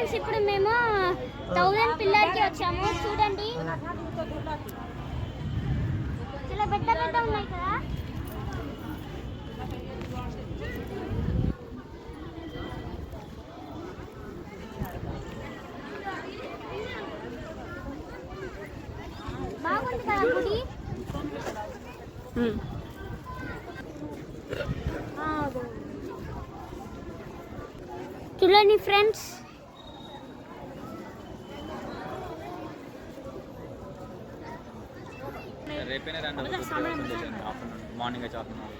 Friends ఇప్పుడు మేము 1000 పిల్లర్కి వచ్చాము. చూడండి చాలా పెద్ద పెద్ద ఉన్నాయి కదా. బాగుంది కదా గుడి. చూడండి ఫ్రెండ్స్ రేపైనా రండి మార్నింగ్ వచ్చి ఆఫ్టర్నూన్.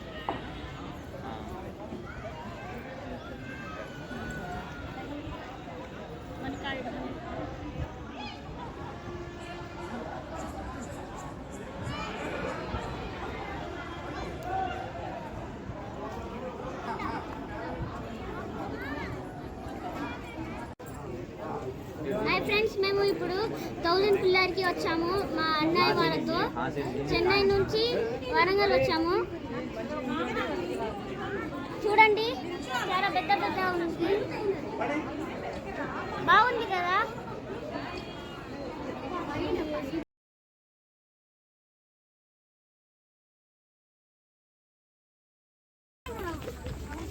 హాయ్ ఫ్రెండ్స్, మేము ఇప్పుడు 1000 పిల్లర్కి వచ్చాము మా అన్నయ్య వాళ్ళతో. చెన్నై నుంచి వరంగల్ వచ్చాము. చూడండి చాలా పెద్ద పెద్ద ఉంది, బాగుంది కదా.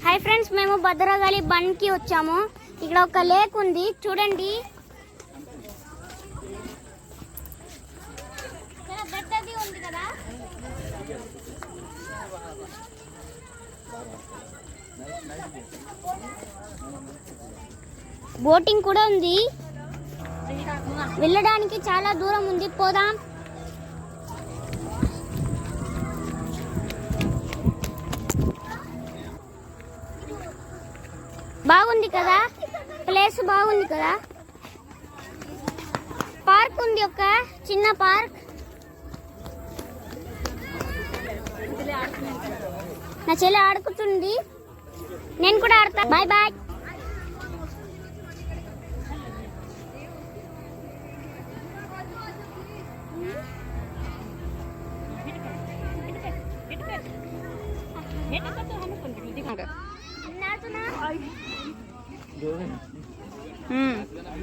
హాయ్ ఫ్రెండ్స్, మేము భద్రకాళి బండ్కి వచ్చాము. ఇక్కడ ఒక లేక్ ఉంది చూడండి, చాలా పెద్దది ఉంది కదా. బోటింగ్ కూడా ఉంది, వెళ్ళడానికి చాలా దూరం ఉంది, పోదాం. బాగుంది కదా, ప్లేస్ బాగుంది కదా. పార్క్ ఉంది, ఒక చిన్న పార్క్. నా చెల్లి ఆడుకుంటుంది, నేను కూడా ఆడతా. Bye bye.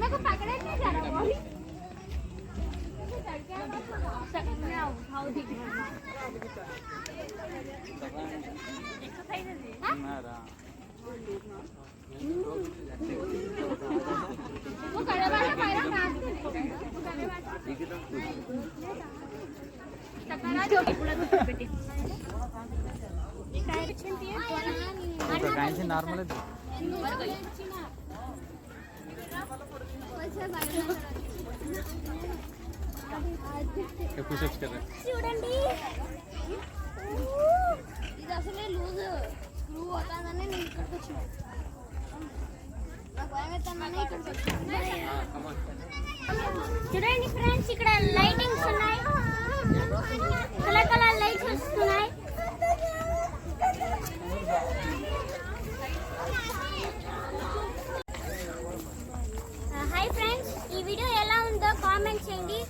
నాకు పక్కనే జరా బాలి నార్మల్ చూడండి, ఇది అసలే లూజ్ స్క్రూ అవుతుందని నేను ఇక్కడికి వచ్చిన. నాకు భయమవుతుందని ఇక్కడికి వచ్చిన. చూడండి ఫ్రెండ్స్, ఇక్కడ లైటింగ్స్ ఉన్నాయి, కలర్ కలర్ లైట్స్ వస్తున్నాయి. హాయ్ ఫ్రెండ్స్, ఈ వీడియో ఎలా ఉందో కామెంట్ చేయండి.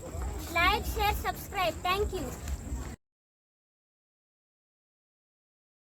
Like, share, subscribe. Thank you.